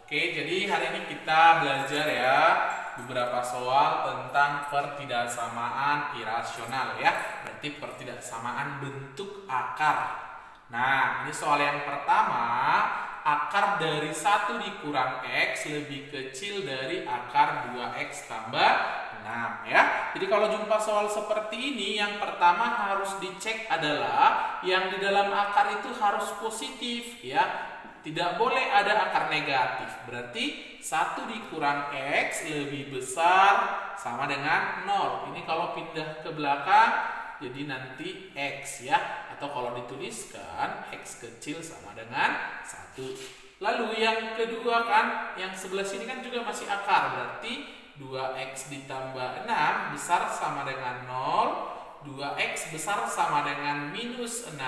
Oke, jadi hari ini kita belajar ya beberapa soal tentang pertidaksamaan irasional ya. Berarti pertidaksamaan bentuk akar. Nah, ini soal yang pertama, akar dari 1 dikurang X lebih kecil dari akar 2X tambah 6 ya. Jadi kalau jumpa soal seperti ini, yang pertama harus dicek adalah yang di dalam akar itu harus positif ya. Tidak boleh ada akar negatif. Berarti 1 dikurang X lebih besar sama dengan 0. Ini kalau pindah ke belakang jadi nanti X ya. Atau kalau dituliskan X kecil sama dengan 1. Lalu yang kedua kan, yang sebelah sini kan juga masih akar. Berarti 2X ditambah 6 besar sama dengan 0. 2X besar sama dengan minus 6.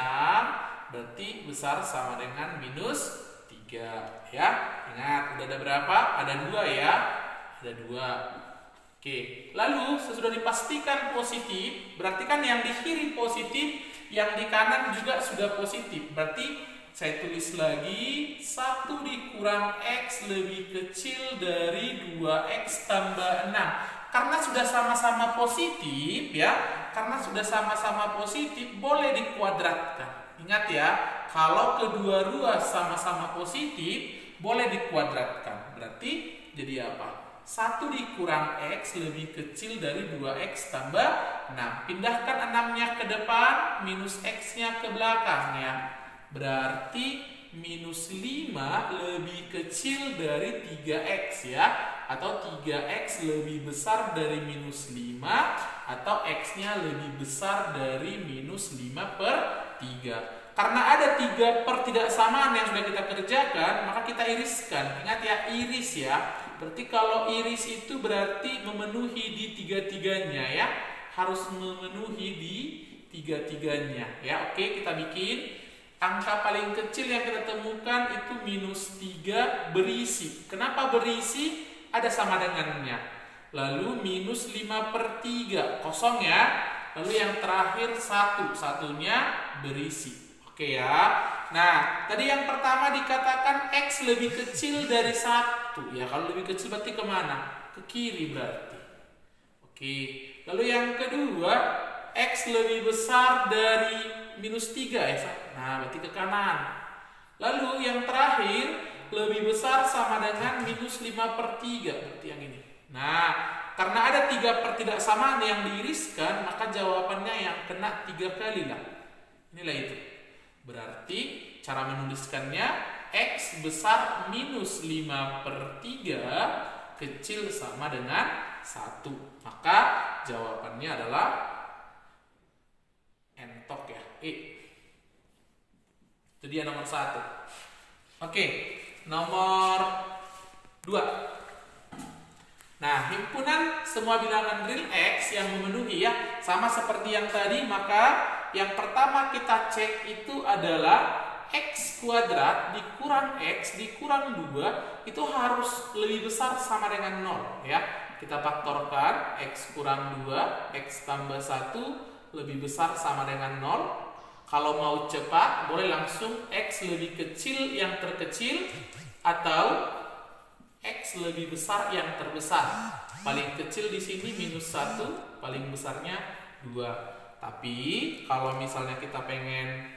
Berarti besar sama dengan minus 3 ya. Ingat, udah ada berapa? Ada 2 ya. Ada 2. Oke. Lalu sesudah dipastikan positif, berarti kan yang di kiri positif, yang di kanan juga sudah positif. Berarti saya tulis lagi 1 dikurang X lebih kecil dari 2X tambah 6. Karena sudah sama-sama positif ya. Karena sudah sama-sama positif, boleh dikuadratkan. Ingat ya, kalau kedua-dua sama-sama positif, boleh dikuadratkan. Berarti jadi apa? 1 dikurang X lebih kecil dari 2X tambah 6. Pindahkan 6-nya ke depan, minus X-nya ke belakangnya. Berarti minus 5 lebih kecil dari 3X ya. Atau 3X lebih besar dari minus 5. Atau X-nya lebih besar dari minus 5 per 3. Karena ada 3 pertidaksamaan yang sudah kita kerjakan, maka kita iriskan. Ingat ya, iris ya. Berarti kalau iris itu berarti memenuhi di 3-3-nya ya. Harus memenuhi di 3-3-nya ya. Oke, kita bikin. Angka paling kecil yang kita temukan itu minus 3 berisi. Kenapa berisi? Ada sama dengannya. Lalu minus 5 per 3, kosong ya. Lalu yang terakhir 1, satunya berisi. Oke ya. Nah, tadi yang pertama dikatakan X lebih kecil dari 1. Ya, kalau lebih kecil berarti kemana? Ke kiri berarti. Oke. Lalu yang kedua, X lebih besar dari minus 3 ya. Nah, berarti ke kanan. Lalu yang terakhir, lebih besar sama dengan minus 5 per 3. Berarti yang ini. Nah, karena ada 3 pertidaksamaan yang diiriskan, maka jawabannya yang kena 3 kali lah. Inilah itu. Berarti cara menuliskannya X besar minus 5 per 3 kecil sama dengan 1. Maka jawabannya adalah entok ya, E. Itu dia nomor 1. Oke, nomor 2. Nah, himpunan semua bilangan real X yang memenuhi ya, sama seperti yang tadi, maka yang pertama kita cek itu adalah X kuadrat dikurang X dikurang 2 itu harus lebih besar sama dengan 0 ya. Kita faktorkan X kurang 2, X tambah 1 lebih besar sama dengan 0. Kalau mau cepat, boleh langsung X lebih kecil yang terkecil atau X lebih besar yang terbesar. Paling kecil di sini minus 1, paling besarnya 2. Tapi kalau misalnya kita pengen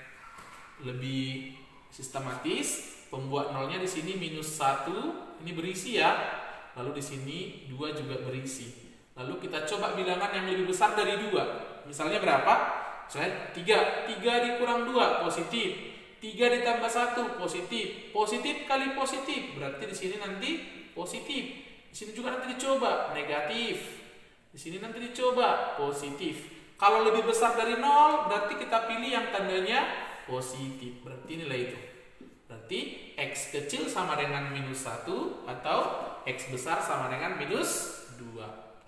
lebih sistematis, pembuat nolnya di sini minus 1, ini berisi ya. Lalu di sini 2 juga berisi. Lalu kita coba bilangan yang lebih besar dari 2. Misalnya berapa? Misalnya 3. 3 dikurang 2 positif. 3 ditambah 1 positif. Positif kali positif. Berarti di sini nanti positif. Di sini juga nanti dicoba negatif. Di sini nanti dicoba positif. Kalau lebih besar dari 0, berarti kita pilih yang tandanya positif. Berarti nilai itu. Berarti X kecil sama dengan minus 1 atau X besar sama dengan minus 2.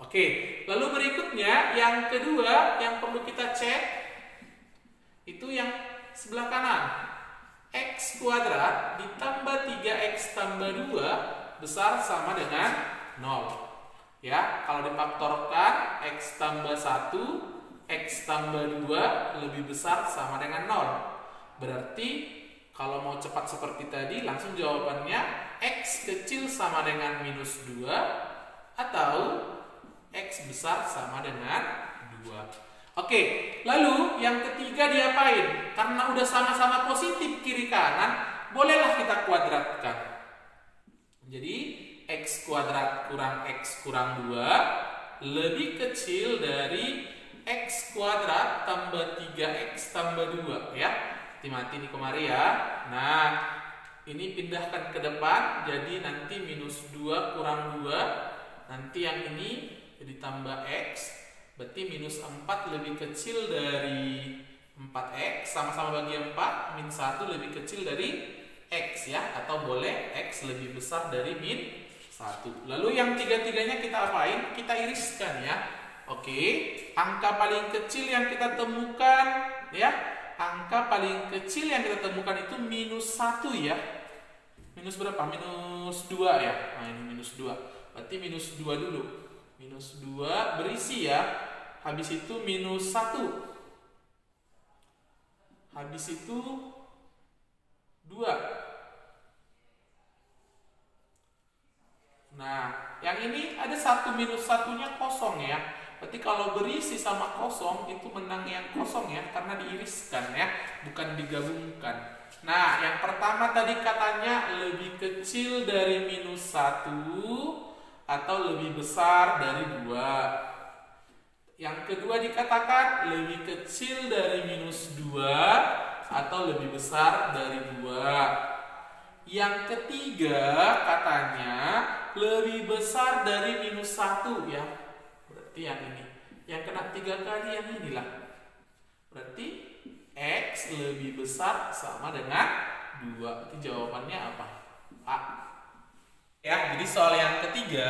Oke, lalu berikutnya yang kedua yang perlu kita cek itu yang sebelah kanan. X kuadrat ditambah 3X tambah 2 besar sama dengan 0. Ya, kalau difaktorkan X tambah 1 X tambah 2 lebih besar sama dengan 0. Berarti kalau mau cepat seperti tadi, langsung jawabannya X kecil kecil sama dengan minus 2 atau X besar sama dengan 2. Oke, lalu yang ketiga diapain? Karena udah sama-sama positif kiri kanan, bolehlah kita kuadratkan. Jadi X kuadrat kurang X kurang 2 lebih kecil dari X kuadrat tambah 3X tambah 2 ya. Mati di kemari ya. Nah, ini pindahkan ke depan, jadi nanti minus 2 kurang 2. Nanti yang ini jadi tambah X. Berarti minus 4 lebih kecil dari 4X. Sama-sama bagi 4. Min 1 lebih kecil dari X ya. Atau boleh X lebih besar dari min 1. Lalu yang tiga-tiganya kita apain? Kita iriskan ya. Oke, angka paling kecil yang kita temukan ya. Angka paling kecil yang kita temukan itu minus 1 ya. Minus berapa? Minus 2 ya. Nah ini minus 2. Berarti minus 2 dulu. Minus 2 berisi ya. Habis itu minus 1. Habis itu 2. Nah, yang ini ada 1 minus 1-nya kosong ya. Berarti kalau berisi sama kosong itu menang yang kosong ya, karena diiriskan ya, bukan digabungkan. Nah, yang pertama tadi katanya lebih kecil dari minus 1 atau lebih besar dari 2. Yang kedua dikatakan lebih kecil dari minus 2 atau lebih besar dari 2. Yang ketiga katanya lebih besar dari minus 1 ya. Berarti yang ini. Yang kena 3 kali yang inilah. Berarti X lebih besar sama dengan 2. Itu jawabannya apa? A. Ya, jadi soal yang ketiga,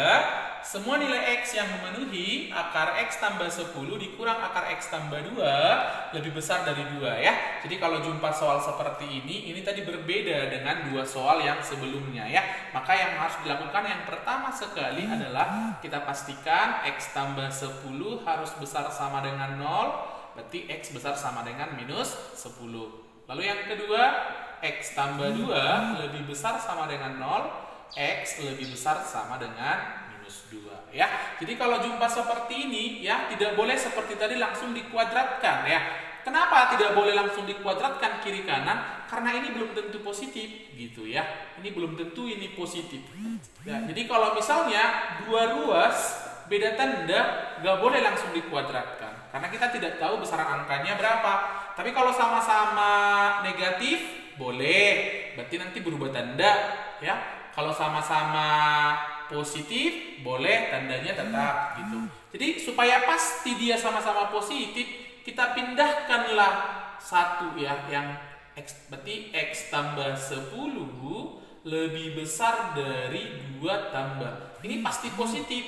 semua nilai X yang memenuhi akar X tambah 10 dikurang akar X tambah 2 lebih besar dari 2 ya. Jadi kalau jumpa soal seperti ini tadi berbeda dengan 2 soal yang sebelumnya ya. Maka yang harus dilakukan yang pertama sekali adalah kita pastikan X tambah 10 harus besar sama dengan 0, berarti X besar sama dengan minus 10. Lalu yang kedua, X tambah 2 lebih besar sama dengan 0, X lebih besar sama dengan minus 2 ya. Jadi kalau jumpa seperti ini ya, tidak boleh seperti tadi langsung dikuadratkan ya. Kenapa tidak boleh langsung dikuadratkan kiri kanan? Karena ini belum tentu positif gitu ya. Ini belum tentu ini positif ya. Jadi kalau misalnya dua ruas beda tanda, nggak boleh langsung dikuadratkan karena kita tidak tahu besaran angkanya berapa. Tapi kalau sama-sama negatif boleh, berarti nanti berubah tanda ya. Kalau sama-sama positif, boleh tandanya tetap gitu. Jadi supaya pasti dia sama-sama positif, kita pindahkanlah 1 ya, yang X, berarti X tambah 10 lebih besar dari 2 tambah. Ini pasti positif.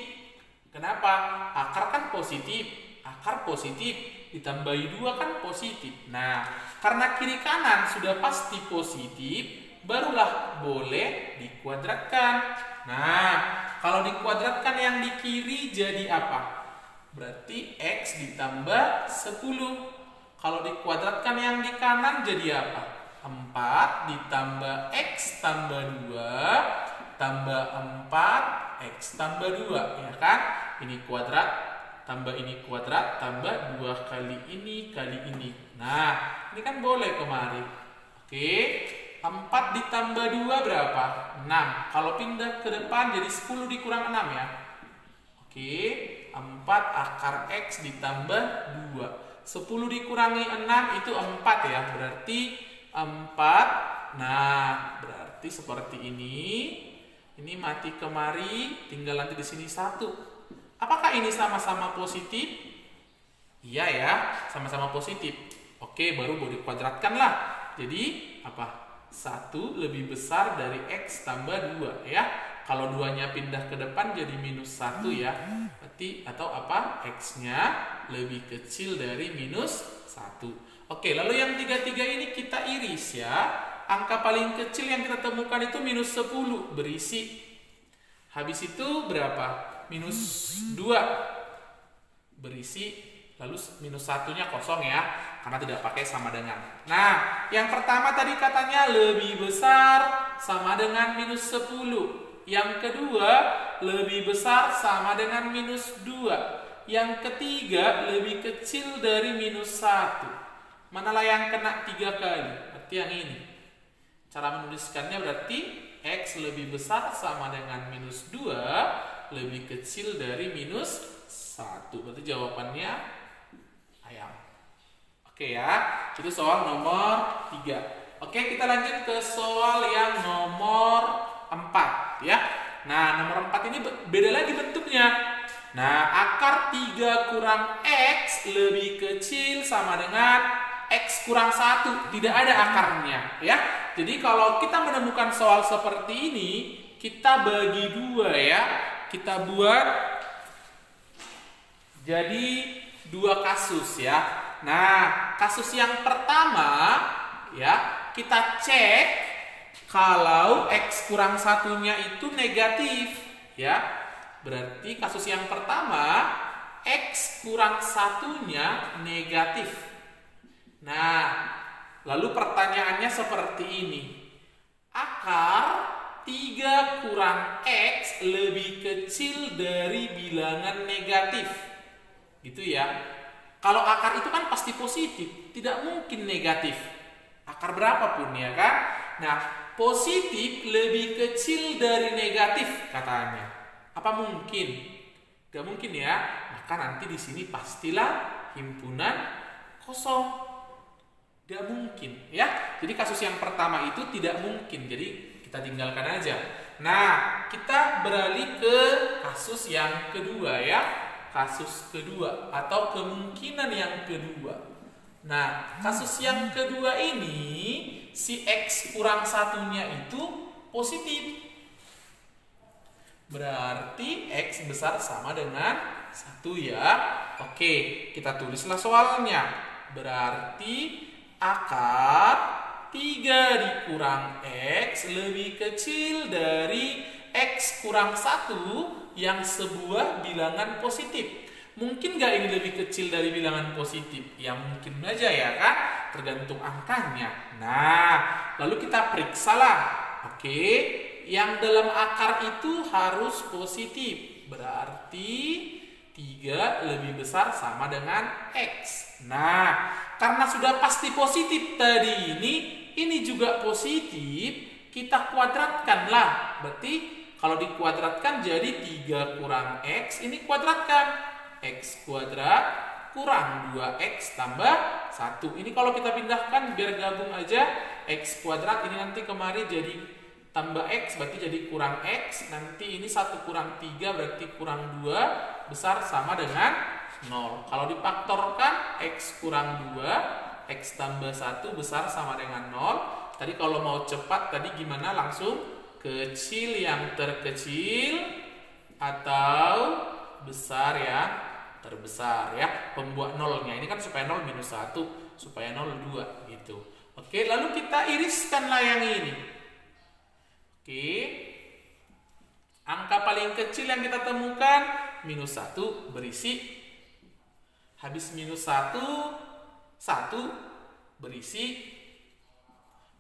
Kenapa? Akar kan positif. Akar positif ditambahi 2 kan positif. Nah, karena kiri kanan sudah pasti positif, barulah boleh dikuadratkan. Nah, kalau dikuadratkan yang di kiri jadi apa? Berarti X ditambah 10. Kalau dikuadratkan yang di kanan jadi apa? 4 ditambah X tambah 2 tambah 4 X tambah 2 ya kan? Ini kuadrat tambah ini kuadrat tambah 2 kali ini kali ini. Nah, ini kan boleh kemari. Oke. 4 ditambah 2 berapa? 6. Kalau pindah ke depan jadi 10 dikurang 6 ya. Oke, 4 akar X ditambah 2. 10 dikurangi 6 itu 4 ya. Berarti 4. Nah, berarti seperti ini. Ini mati kemari, tinggal nanti di sini 1. Apakah ini sama-sama positif? Iya ya, sama-sama positif. Oke, baru boleh kuadratkan lah. Jadi, apa? 1 lebih besar dari X tambah 2 ya. Kalau 2-nya pindah ke depan jadi minus 1 ya. Berarti atau apa? X-nya lebih kecil dari minus 1. Oke, lalu yang 3 ini kita iris ya. Angka paling kecil yang kita temukan itu minus 10 berisi. Habis itu berapa? Minus 2 berisi. Lalu minus 1-nya kosong ya, karena tidak pakai sama dengan. Nah, yang pertama tadi katanya lebih besar sama dengan minus 10. Yang kedua, lebih besar sama dengan minus 2. Yang ketiga, lebih kecil dari minus 1. Manalah yang kena 3 kali? Berarti yang ini. Cara menuliskannya berarti X lebih besar sama dengan minus 2, lebih kecil dari minus 1. Berarti jawabannya ayam. Oke ya, itu soal nomor 3. Oke, kita lanjut ke soal yang nomor 4 ya. Nah, nomor 4 ini beda lagi bentuknya. Nah, akar 3 kurang X lebih kecil sama dengan X kurang 1. Tidak ada akarnya ya. Jadi kalau kita menemukan soal seperti ini, kita bagi 2 ya. Kita buat jadi 2 kasus ya. Nah, kasus yang pertama ya, kita cek kalau X kurang 1-nya itu negatif ya. Berarti kasus yang pertama X kurang 1-nya negatif. Nah, lalu pertanyaannya seperti ini. Akar 3 kurang X lebih kecil dari bilangan negatif. Gitu ya. Kalau akar itu kan pasti positif, tidak mungkin negatif. Akar berapapun ya kan. Nah, positif lebih kecil dari negatif katanya. Apa mungkin? Gak mungkin ya. Maka nanti di sini pastilah himpunan kosong. Gak mungkin ya. Jadi kasus yang pertama itu tidak mungkin. Jadi kita tinggalkan aja. Nah, kita beralih ke kasus yang kedua ya. Kasus kedua atau kemungkinan yang kedua. Nah, kasus yang kedua ini si X kurang 1-nya itu positif. Berarti X besar sama dengan 1 ya. Oke, kita tulislah soalnya. Berarti akar 3 dikurang X lebih kecil dari X kurang 1 yang sebuah bilangan positif. Mungkin gak ini lebih kecil dari bilangan positif? Ya mungkin aja ya kan, tergantung angkanya. Nah, lalu kita periksalah. Oke, yang dalam akar itu harus positif. Berarti 3 lebih besar sama dengan X. Nah, karena sudah pasti positif tadi ini juga positif, kita kuadratkanlah. Berarti kalau dikuadratkan jadi 3 kurang X, ini kuadratkan. X kuadrat kurang 2X tambah 1. Ini kalau kita pindahkan biar gabung aja. X kuadrat ini nanti kemari jadi tambah X, berarti jadi kurang X. Nanti ini 1 kurang 3 berarti kurang 2, besar sama dengan 0. Kalau difaktorkan X kurang 2, X tambah 1 besar sama dengan 0. Tadi kalau mau cepat tadi gimana? Langsung kecil yang terkecil atau besar yang terbesar ya. Pembuat nolnya ini kan supaya 0 minus 1, supaya 0 2 gitu. Oke, lalu kita iriskanlah yang ini. Oke, angka paling kecil yang kita temukan minus 1 berisi. Habis minus 1 berisi.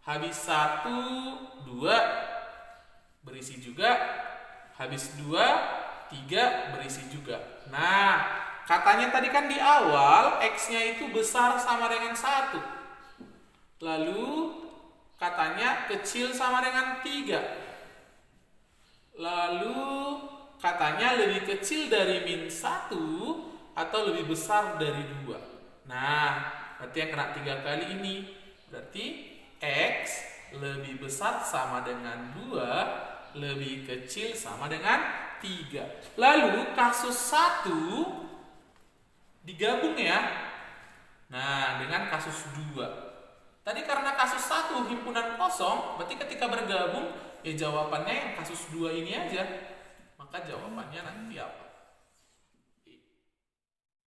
Habis 1 2 berisi juga. Habis 2 3 berisi juga. Nah, katanya tadi kan di awal X-nya itu besar sama dengan 1. Lalu katanya kecil sama dengan 3. Lalu katanya lebih kecil dari min 1 atau lebih besar dari 2. Nah, berarti yang kena 3 kali ini. Berarti X lebih besar sama dengan 2, lebih kecil sama dengan 3. Lalu kasus 1 digabung ya. Nah, dengan kasus 2. Tadi karena kasus 1 himpunan kosong, berarti ketika bergabung ya jawabannya yang kasus 2 ini aja. Maka jawabannya nanti apa?